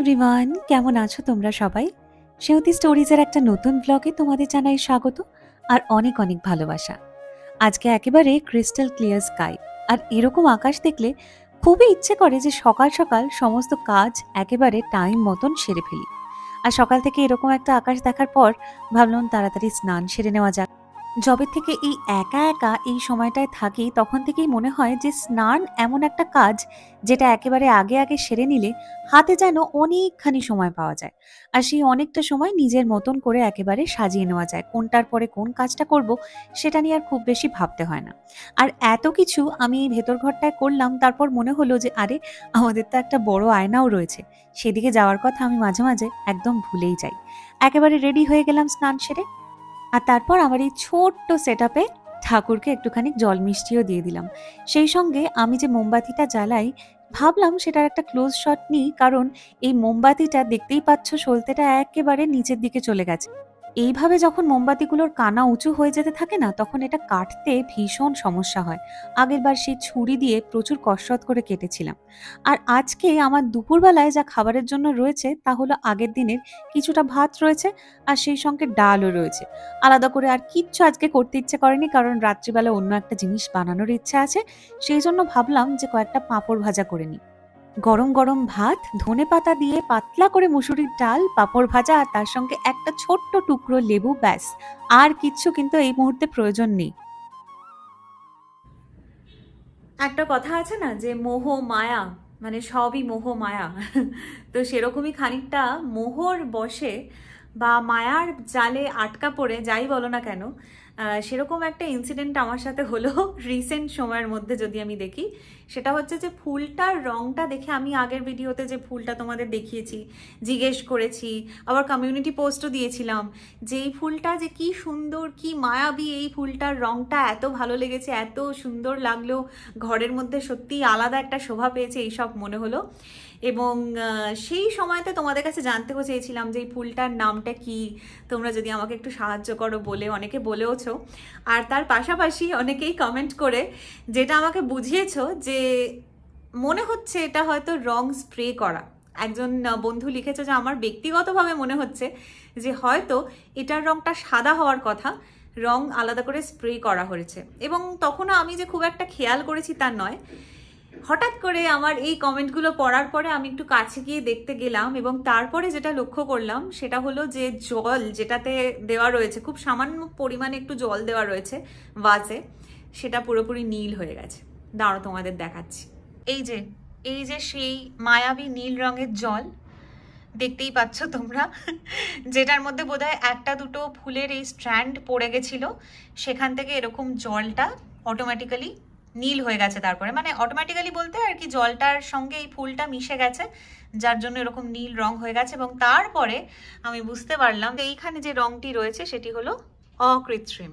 Everyone, কেমন আছো তোমরা সবাই? সেহতি স্টোরিজের একটা নতুন ব্লগে তোমাদের জানাই স্বাগত আর অনেক অনেক ভালোবাসা। আজকে একেবারে ক্রিস্টাল ক্লিয়ার স্কাই, আর এরকম আকাশ দেখলে খুবই ইচ্ছে করে যে সকাল সকাল সমস্ত কাজ একেবারে টাইম মতন সেরে ফেলি। আর সকাল থেকে এরকম একটা আকাশ দেখার পর ভাবলাম তাড়াতাড়ি স্নান সেরে নেওয়া যাক। যবে থেকে এই একা একা এই সময়টায় থাকি তখন থেকেই মনে হয় যে স্নান এমন একটা কাজ যেটা একেবারে আগে আগে সেরে নিলে হাতে যেন অনেকখানি সময় পাওয়া যায়। আর সেই অনেকটা সময় নিজের মতন করে একেবারে সাজিয়ে নেওয়া যায়, কোনটার পরে কোন কাজটা করব সেটা নিয়ে আর খুব বেশি ভাবতে হয় না। আর এত কিছু আমি এই ভেতর ঘরটায় করলাম, তারপর মনে হলো যে আরে আমাদের তো একটা বড় আয়নাও রয়েছে, সেদিকে যাওয়ার কথা আমি মাঝে মাঝে একদম ভুলেই যাই। একেবারে রেডি হয়ে গেলাম স্নান সেরে, আর তারপর আমার এই ছোট্ট সেটআপে ঠাকুরকে একটুখানি জল মিষ্টিও দিয়ে দিলাম। সেই সঙ্গে আমি যে মোমবাতিটা জ্বালাই ভাবলাম সেটার একটা ক্লোজ শট নিই, কারণ এই মোমবাতিটা দেখতেই পাচ্ছ সলতেটা একেবারে নিচের দিকে চলে গেছে। এইভাবে যখন মোমবাতিগুলোর কানা উঁচু হয়ে যেতে থাকে না, তখন এটা কাটতে ভীষণ সমস্যা হয়। আগেরবার সেই ছুরি দিয়ে প্রচুর কসরত করে কেটেছিলাম। আর আজকে আমার দুপুরবেলায় যা খাবারের জন্য রয়েছে তা হলো আগের দিনের কিছুটা ভাত রয়েছে, আর সেই সঙ্গে ডালও রয়েছে। আলাদা করে আর কিচ্ছু আজকে করতে ইচ্ছে করেনি, কারণ রাত্রিবেলা অন্য একটা জিনিস বানানোর ইচ্ছে আছে। সেই জন্য ভাবলাম যে কয়েকটা পাঁপড় ভাজা করে নিই। গরম গরম ভাত, ধনেপাতা দিয়ে পাতলা করে মুসুরির ডাল, পাঁপড় ভাজা আর তার সঙ্গে একটা ছোট্ট টুকরো লেবু, ব্যাস। আর কিচ্ছু কিন্তু এই মুহূর্তে প্রয়োজন নেই। একটা কথা আছে না যে মোহ মায়া, মানে সবই মোহ মায়া। তো সেরকমই খানিকটা মোহর বশে বা মায়ার জালে আটকা পড়ে যাই বলো না কেন, সেরকম একটা ইনসিডেন্ট আমার সাথে হলো রিসেন্ট সময়ের মধ্যে। যদি আমি দেখি, সেটা হচ্ছে যে ফুলটার রংটা দেখে আমি আগের ভিডিওতে যে ফুলটা তোমাদের দেখিয়েছি, জিজ্ঞেস করেছি, আবার কমিউনিটি পোস্টও দিয়েছিলাম যে এই ফুলটা যে কি সুন্দর, কি মায়াবী, এই ফুলটার রংটা এত ভালো লেগেছে, এত সুন্দর লাগলো, ঘরের মধ্যে সত্যি আলাদা একটা শোভা পেয়েছে, এইসব মনে হলো। এবং সেই সময়তে তোমাদের কাছে জানতে চেয়েছিলাম যে এই ফুলটার নামটা কি, তোমরা যদি আমাকে একটু সাহায্য করো বলে, অনেকে বলেওছো। আর তার পাশাপাশি অনেকেই কমেন্ট করে যেটা আমাকে বুঝিয়েছো যে মনে হচ্ছে এটা হয়তো রং স্প্রে করা। একজন বন্ধু লিখেছে যে আমার ব্যক্তিগতভাবে মনে হচ্ছে যে হয়তো এটার রংটা সাদা হওয়ার কথা, রং আলাদা করে স্প্রে করা হয়েছে। এবং তখনও আমি যে খুব একটা খেয়াল করেছি তা নয়, হঠাৎ করে আমার এই কমেন্টগুলো পড়ার পরে আমি একটু কাছে গিয়ে দেখতে গেলাম, এবং তারপরে যেটা লক্ষ্য করলাম সেটা হলো যে জল যেটাতে দেওয়া রয়েছে, খুব সামান্য পরিমাণে একটু জল দেওয়া রয়েছে ভাজে, সেটা পুরোপুরি নীল হয়ে গেছে। দাঁড়াও তোমাদের দেখাচ্ছি। এই যে সেই মায়াবী নীল রঙের জল দেখতেই পাচ্ছ তোমরা, যেটার মধ্যে বোধহয় একটা দুটো ফুলের এই স্ট্র্যান্ড পড়ে গেছিল, সেখান থেকে এরকম জলটা অটোমেটিক্যালি নীল হয়ে গেছে। তারপরে মানে অটোমেটিক্যালি বলতে আর কি, জলটার সঙ্গে এই ফুলটা মিশে গেছে, যার জন্য এরকম নীল রং হয়ে গেছে। এবং তারপরে আমি বুঝতে পারলাম যে এইখানে যে রংটি রয়েছে সেটি হলো অকৃত্রিম।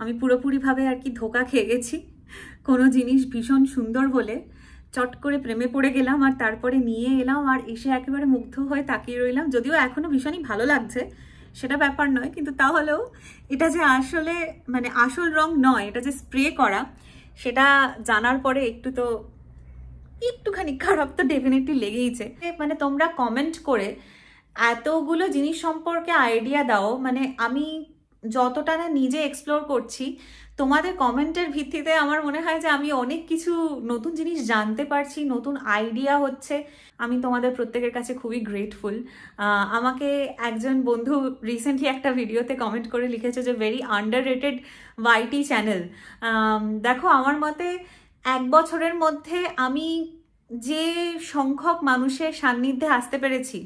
আমি পুরোপুরিভাবে আর কি ধোকা খেয়ে গেছি। কোনো জিনিস ভীষণ সুন্দর বলে চট করে প্রেমে পড়ে গেলাম, আর তারপরে নিয়ে এলাম, আর এসে একেবারে মুগ্ধ হয়ে তাকিয়ে রইলাম। যদিও এখনো ভীষণই ভালো লাগছে, সেটা ব্যাপার নয়, কিন্তু তাহলেও এটা যে আসলে মানে আসল রং নয়, এটা যে স্প্রে করা, সেটা জানার পরে একটুখানি খারাপ তো ডেফিনেটলি লেগেইছে। মানে তোমরা কমেন্ট করে এতগুলো জিনিস সম্পর্কে আইডিয়া দাও, মানে আমি যতটা না নিজে এক্সপ্লোর করছি, তোমাদের কমেন্টের ভিত্তিতে আমার মনে হয় যে আমি অনেক কিছু নতুন জিনিস জানতে পারছি, নতুন আইডিয়া হচ্ছে। আমি তোমাদের প্রত্যেকের কাছে খুবই গ্রেটফুল। আমাকে একজন বন্ধু রিসেন্টলি একটা ভিডিওতে কমেন্ট করে লিখেছে যে ভেরি আন্ডাররেটেড ওয়াইটি চ্যানেল। দেখো, আমার মতে 1 বছরের মধ্যে আমি যে সংখ্যক মানুষের সান্নিধ্যে আসতে পেরেছি,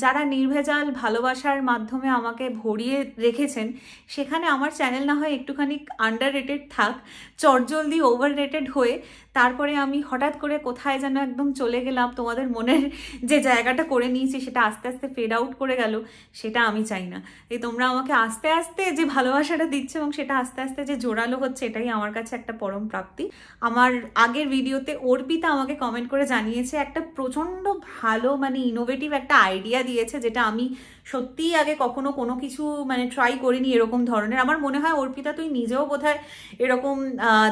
যারা নির্ভেজাল ভালোবাসার মাধ্যমে আমাকে ভরিয়ে রেখেছেন, সেখানে আমার চ্যানেল না হয় একটুখানি আন্ডাররেটেড থাক, চটজলদি ওভাররেটেড হয়ে তারপরে আমি হঠাৎ করে কোথায় যেন একদম চলে গেলাম, তোমাদের মনের যে জায়গাটা করে নিয়েছি সেটা আস্তে আস্তে ফেড আউট করে গেল, সেটা আমি চাই না। এই তোমরা আমাকে আস্তে আস্তে যে ভালোবাসাটা দিচ্ছে এবং সেটা আস্তে আস্তে যে জোরালো হচ্ছে, এটাই আমার কাছে একটা পরম প্রাপ্তি। আমার আগের ভিডিওতে অর্পিতা আমাকে কমেন্ট করে জানিয়েছে, একটা প্রচণ্ড ভালো মানে ইনোভেটিভ একটা আইডিয়া দিয়েছে, যেটা আমি সত্যিই আগে কখনো কোনো কিছু মানে ট্রাই করিনি এরকম ধরনের। আমার মনে হয় অর্পিতা তুই নিজেও বোধহয় এরকম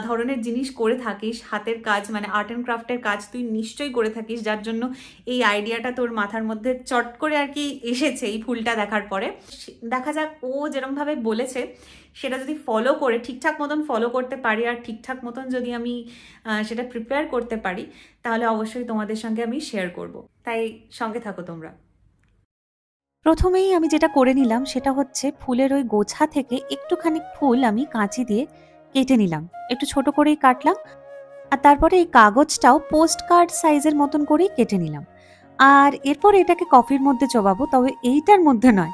ধরনের জিনিস করে থাকিস, হাতের কাজ মানে আর্ট অ্যান্ড ক্রাফটের কাজ তুই নিশ্চয়ই করে থাকিস, যার জন্য এই আইডিয়াটা তোর মাথার মধ্যে চট করে আর কি এসেছে এই ফুলটা দেখার পরে। দেখা যাক ও যেরকমভাবে বলেছে সেটা যদি ফলো করে ঠিকঠাক মতন ফলো করতে পারি, আর ঠিকঠাক মতন যদি আমি সেটা প্রিপেয়ার করতে পারি, তাহলে অবশ্যই তোমাদের সঙ্গে আমি শেয়ার করব। তাই সঙ্গে থাকো তোমরা। প্রথমেই আমি যেটা করে নিলাম সেটা হচ্ছে ফুলের ওই গোছা থেকে একটুখানি ফুল আমি কাঁচি দিয়ে কেটে নিলাম, একটু ছোট করেই কাটলাম। আর তারপরে এই কাগজটাও পোস্ট কার্ড সাইজের মতন করেই কেটে নিলাম। আর এরপর এটাকে কফির মধ্যে চোবাবো, তবে এইটার মধ্যে নয়,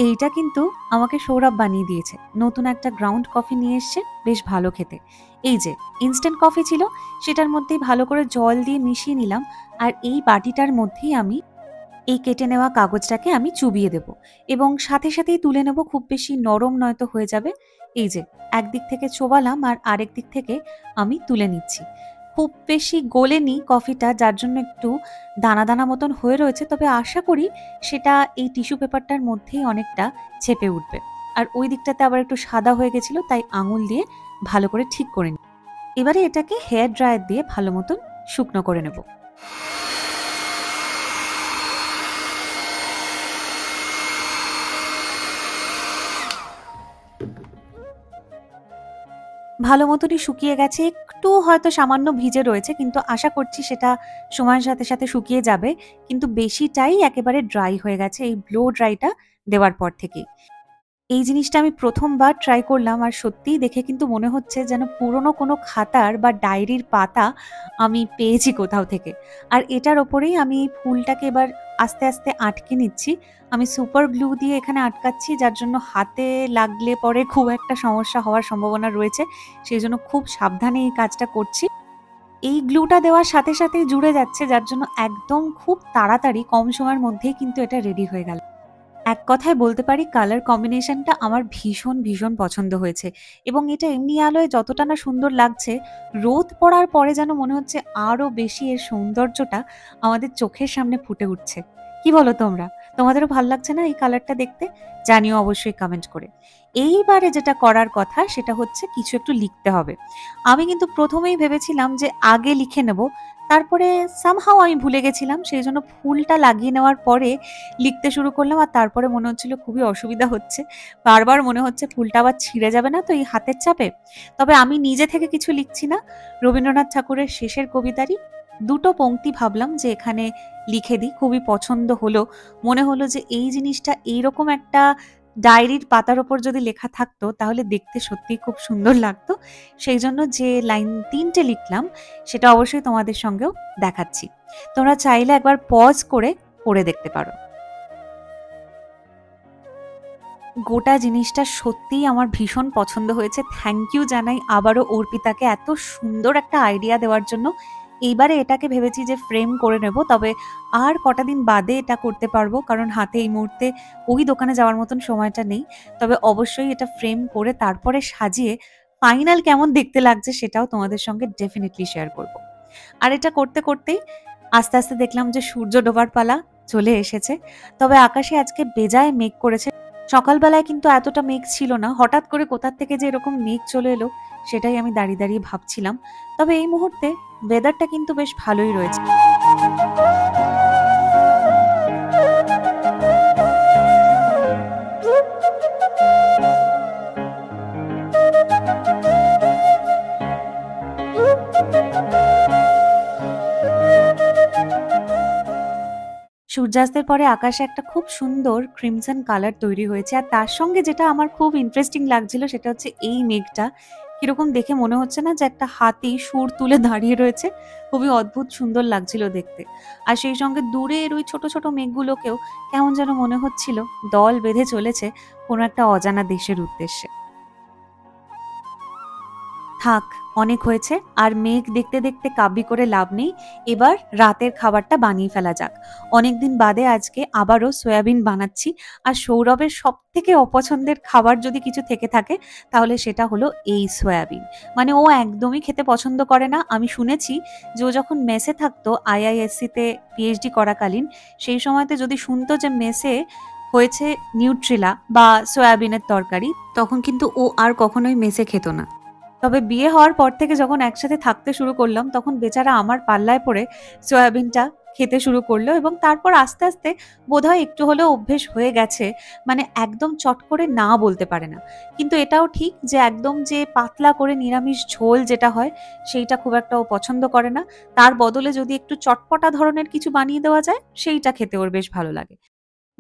এইটা কিন্তু আমাকে সৌরভ বানিয়ে দিয়েছে। নতুন একটা গ্রাউন্ড কফি নিয়ে এসছে, বেশ ভালো খেতে। এই যে ইনস্ট্যান্ট কফি ছিল, সেটার মধ্যেই ভালো করে জল দিয়ে মিশিয়ে নিলাম। আর এই বাটিটার মধ্যেই আমি এই কেটে নেওয়া কাগজটাকে আমি চুবিয়ে দেব এবং সাথে সাথেই তুলে নেব, খুব বেশি নরম নয়তো হয়ে যাবে। এই যে একদিক থেকে চোবালাম আর আরেক দিক থেকে আমি তুলে নিচ্ছি। খুব বেশি গোলেনি কফিটা, যার জন্য একটু দানা দানা মতন হয়ে রয়েছে, তবে আশা করি সেটা এই টিস্যু পেপারটার মধ্যেই অনেকটা চেপে উঠবে। আর ওই দিকটাতে আবার একটু সাদা হয়ে গেছিল, তাই আঙুল দিয়ে ভালো করে ঠিক করে নিই। এবারে এটাকে হেয়ার ড্রায়ার দিয়ে ভালো মতন শুকনো করে নেব। ভালো মতনই শুকিয়ে গেছে, একটু হয়তো সামান্য ভিজে রয়েছে, কিন্তু আশা করছি সেটা সময়ের সাথে সাথে শুকিয়ে যাবে। কিন্তু বেশিটাই একেবারে ড্রাই হয়ে গেছে এই ব্লো ড্রাইটা দেওয়ার পর থেকেই। এই জিনিসটা আমি প্রথমবার ট্রাই করলাম, আর সত্যিই দেখে কিন্তু মনে হচ্ছে যেন পুরনো কোনো খাতার বা ডায়েরির পাতা আমি পেয়েছি কোথাও থেকে। আর এটার ওপরেই আমি ফুলটাকে এবার আস্তে আস্তে আটকে নিচ্ছি। আমি সুপার গ্লু দিয়ে এখানে আটকাচ্ছি, যার জন্য হাতে লাগলে পরে খুব একটা সমস্যা হওয়ার সম্ভাবনা রয়েছে, সেই জন্য খুব সাবধানে এই কাজটা করছি। এই গ্লুটা দেওয়ার সাথে সাথেই জুড়ে যাচ্ছে, যার জন্য একদম খুব তাড়াতাড়ি কম সময়ের মধ্যেই কিন্তু এটা রেডি হয়ে গেল। এক কথায় বলতে পারি কালার কম্বিনেশনটা আমার ভীষণ ভীষণ পছন্দ হয়েছে, এবং এটা এমনি আলোয় যতটা না সুন্দর লাগছে, রোদ পড়ার পরে যেন মনে হচ্ছে আরো বেশি এর সৌন্দর্যটা আমাদের চোখের সামনে ফুটে উঠছে। কি বলো তোমরা? তোমাদেরও ভাল লাগছে না এই কালারটা দেখতে? জানিও অবশ্যই কমেন্ট করে। এইবারে যেটা করার কথা সেটা হচ্ছে কিছু একটু লিখতে হবে। আমি কিন্তু প্রথমেই ভেবেছিলাম যে আগে লিখে নেব, তারপরে সামহাও আমি ভুলে গেছিলাম, সেই জন্য ফুলটা লাগিয়ে নেওয়ার পরে লিখতে শুরু করলাম। আর তারপরে মনে হচ্ছিল খুবই অসুবিধা হচ্ছে, বারবার মনে হচ্ছে ফুলটা আবার ছিঁড়ে যাবে না তো এই হাতের চাপে। তবে আমি নিজে থেকে কিছু লিখছি না, রবীন্দ্রনাথ ঠাকুরের শেষের কবিতারই দুটো পংক্তি ভাবলাম যে এখানে লিখে দিই। খুবই পছন্দ হলো, মনে হলো যে এই জিনিসটা এইরকম একটা ডায়েরির পাতার ওপর যদি লেখা থাকতো তাহলে দেখতে সত্যিই খুব সুন্দর লাগতো। সেই জন্য যে লাইন 3টে লিখলাম সেটা অবশ্যই তোমাদের সঙ্গেও দেখাচ্ছি। তোমরা চাইলে একবার পজ করে পড়ে দেখতে পারো। গোটা জিনিসটা সত্যিই আমার ভীষণ পছন্দ হয়েছে। থ্যাংক ইউ জানাই আবারও অর্পিতাকে এত সুন্দর একটা আইডিয়া দেওয়ার জন্য। এইবারে এটাকে ভেবেছি যে ফ্রেম করে নেব, তবে আর কটা দিন বাদে এটা করতে পারবো, কারণ হাতে এই মুহূর্তে ওই দোকানে যাওয়ার মতন সময়টা নেই। তবে অবশ্যই এটা ফ্রেম করে তারপরে সাজিয়ে ফাইনাল কেমন দেখতে লাগছে সেটাও তোমাদের সঙ্গে ডেফিনেটলি শেয়ার করব। আর এটা করতে করতেই আস্তে আস্তে দেখলাম যে সূর্য ডোবার পালা চলে এসেছে। তবে আকাশে আজকে বেজায় মেঘ করেছে। সকালবেলায় কিন্তু এতটা মেঘ ছিল না, হঠাৎ করে কোথা থেকে যে এরকম মেঘ চলে এলো সেটাই আমি দাঁড়িয়ে দাঁড়িয়ে ভাবছিলাম। তবে এই মুহূর্তে ওয়েদারটা কিন্তু বেশ ভালোই রয়েছে। সূর্যাস্তের পরে আকাশে একটা খুব সুন্দর ক্রিমসন কালার তৈরি হয়েছে, আর তার সঙ্গে যেটা আমার খুব ইন্টারেস্টিং লাগছিল সেটা হচ্ছে এই মেঘটা কিরকম দেখে মনে হচ্ছে না যে একটা হাতি সুর তুলে দাঁড়িয়ে রয়েছে, খুবই অদ্ভুত সুন্দর লাগছিল দেখতে। আর সেই সঙ্গে দূরের ওই ছোট ছোট মেঘগুলোকেও কেমন যেন মনে হচ্ছিল দল বেঁধে চলেছে কোনো একটা অজানা দেশের উদ্দেশ্যে। থাক, অনেক হয়েছে, আর মেঘ দেখতে দেখতে কাব্যি করে লাভ নেই। এবার রাতের খাবারটা বানিয়ে ফেলা যাক। অনেকদিন বাদে আজকে আবারও সয়াবিন বানাচ্ছি। আর সৌরভের সব থেকে অপছন্দের খাবার যদি কিছু থেকে থাকে তাহলে সেটা হলো এই সয়াবিন। মানে ও একদমই খেতে পছন্দ করে না। আমি শুনেছি যে ও যখন মেসে থাকতো আইআইএসসিতে পিএইচডি করাকালীন, সেই সময়তে যদি শুনতো যে মেসে হয়েছে নিউট্রিলা বা সয়াবিনের তরকারি, তখন কিন্তু ও আর কখনোই মেসে খেত না। তবে বিয়ে হওয়ার পর থেকে যখন একসাথে থাকতে শুরু করলাম, তখন বেচারা আমার পাল্লায় পড়ে সয়াবিনটা খেতে শুরু করলো, এবং তারপর আস্তে আস্তে বোধহয় একটু হলেও অভ্যেস হয়ে গেছে। মানে একদম চট করে না বলতে পারে না, কিন্তু এটাও ঠিক যে একদম যে পাতলা করে নিরামিষ ঝোল যেটা হয় সেইটা খুব একটা ও পছন্দ করে না। তার বদলে যদি একটু চটপটা ধরনের কিছু বানিয়ে দেওয়া যায়, সেইটা খেতে ওর বেশ ভালো লাগে।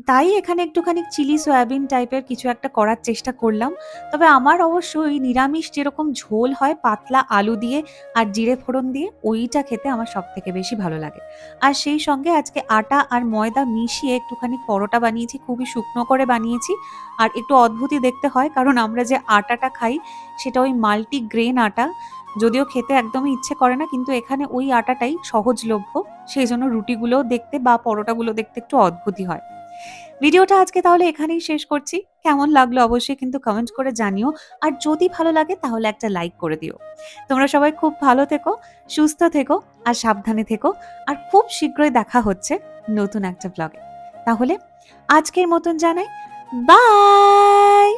তাই এখানে একটুখানি চিলি সয়াবিন টাইপের কিছু একটা করার চেষ্টা করলাম। তবে আমার অবশ্য ওই নিরামিষ যেরকম ঝোল হয় পাতলা আলু দিয়ে আর জিরে ফোড়ন দিয়ে, ওইটা খেতে আমার সবথেকে বেশি ভালো লাগে। আর সেই সঙ্গে আজকে আটা আর ময়দা মিশিয়ে একটুখানি পরোটা বানিয়েছি, খুবই শুকনো করে বানিয়েছি। আর একটু অদ্ভুতই দেখতে হয়, কারণ আমরা যে আটাটা খাই সেটা ওই মাল্টিগ্রেন আটা। যদিও খেতে একদমই ইচ্ছে করে না, কিন্তু এখানে ওই আটাটাই সহজলভ্য। সেই জন্য রুটিগুলো দেখতে বা পরোটাগুলো দেখতে একটু অদ্ভুতই হয়। ভিডিওটা আজকে তাহলে এখানেই শেষ করছি। কেমন লাগলো অবশ্যই কিন্তু কমেন্ট করে জানিও। আর যদি ভালো লাগে তাহলে একটা লাইক করে দিও। তোমরা সবাই খুব ভালো থেকো, সুস্থ থেকো আর সাবধানে থেকো। আর খুব শীঘ্রই দেখা হচ্ছে নতুন একটা ব্লগে। তাহলে আজকের মতন জানাই বাই।